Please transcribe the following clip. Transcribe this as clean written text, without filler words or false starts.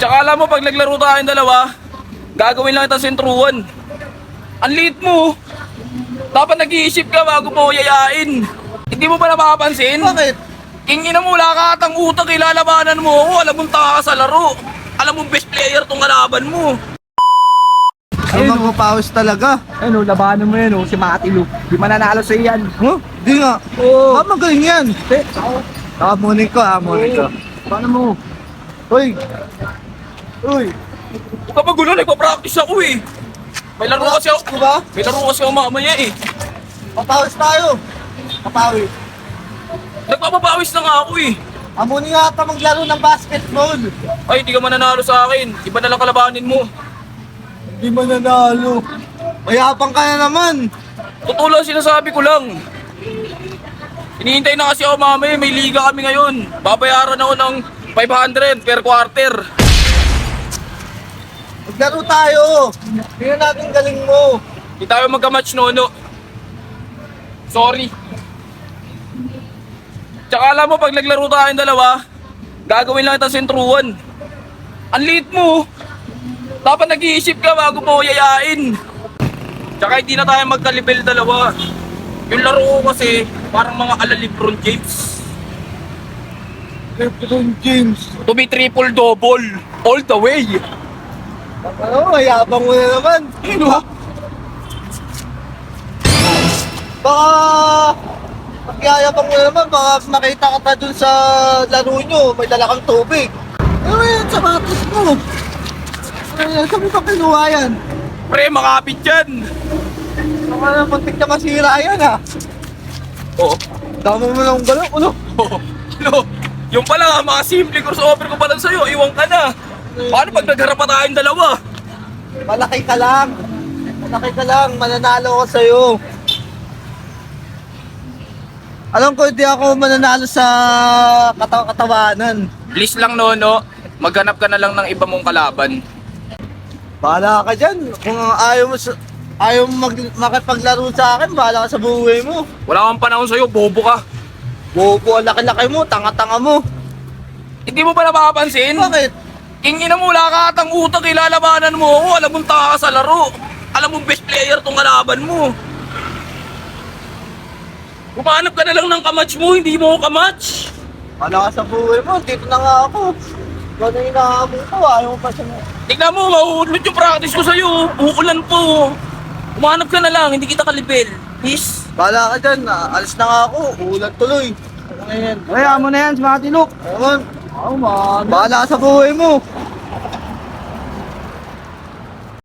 Tsaka alam mo, pag naglaro tayong dalawa, gagawin lang itang sentruan. Ang liit mo. Dapat nag-iisip ka bago mo yayain. Hindi mo ba napapansin? Bakit? Kingina mo, wala ka atang utak, ilalabanan mo ako. Alam mong tanga ka sa laro. Alam mong best player tong kalaban mo. Ay, magpapawis talaga. Ano, labanan mo yan, si Matilo. Di mananalo sa iyan. Huh? Di nga. Oo. Magaling yan. Hamunin ko. Paano mo? Uy. Uy. Huwag ka magulo, nagpa-practice ako eh. May laro kasi ako. Diba? May laro kasi ako mamaya eh. Papawis tayo. Papawis. Nagpapapawis na nga ako eh. Hamunin nga ata maglaro ng basketball. Ay, hindi ka mananalo sa akin. Iba na lang kalabanin mo. Hindi mananalo. Mayabang ka na naman. Totoo lang, sinasabi ko lang. Hinihintay na kasi ako mamaya, may liga kami ngayon. Babayaran ako ng 500 per quarter. Maglaro tayo. Tingnan natin galing mo. Hindi tayo magka-match, Nono. Sorry. Tsaka alam mo, pag naglaro tayong dalawa, gagawin lang itang sentruan. Ang liit mo. Dapat nag-iisip ka bago mo yayain. Tsaka hindi na tayo magka-level dalawa. Yung laro ko kasi, parang mga ala LeBron James. LeBron James. To be triple-double, all the way. Ano, mayabang mo na naman. Ano? Baka pagyayabang mo na naman, baka makita ka ta dun sa laro nyo, may dala kang tubig. Ano yan, sapatos mo? Ay, saan mo pa kinuha yan? Pre, makapit yan. Baka na muntik na masira yan ha. Oo. Dama mo lang gano'n, ano? Oo. Ano? Yung pala, mga simple crossover ko pala sa'yo, iwan ka na. Paano pag nagharap pa tayong dalawa? Malaki ka lang. Malaki ka lang, mananalo ko sa'yo. Alam ko hindi ako mananalo sa katawanan. Please lang, Nono. Maghanap ka na lang ng iba mong kalaban. Bahala ka dyan. Kung ayaw mo makipaglaro sa akin, bahala ka sa buhay mo. Wala kang panahon sa'yo, bobo ka. Bobo, ang laki-laki mo, tanga-tanga mo. Hindi mo ba napapansin? Bakit? Kingina mo, wala ka atang utak, ilalabanan mo ako. Alam mong tanga ka sa laro. Alam mong best player tong kalaban mo. Humanap ka na lang ng kamatch mo, hindi mo ako kamatch. Bahala ka sa buhay mo, dito na nga ako. Ikaw na hinahamon ko, ayaw mo pa siya. Tignan mo, mahuhulot yung practice ko sa'yo. Uulan po. Humanap ka na lang, hindi kita kalibel. Please. Bahala ka dyan, alis na nga ako, ulan tuloy. Ano ngayon? Kaya mo na yan, si Matilo. Ayun, Oh, man. bahala ka sa buhay mo.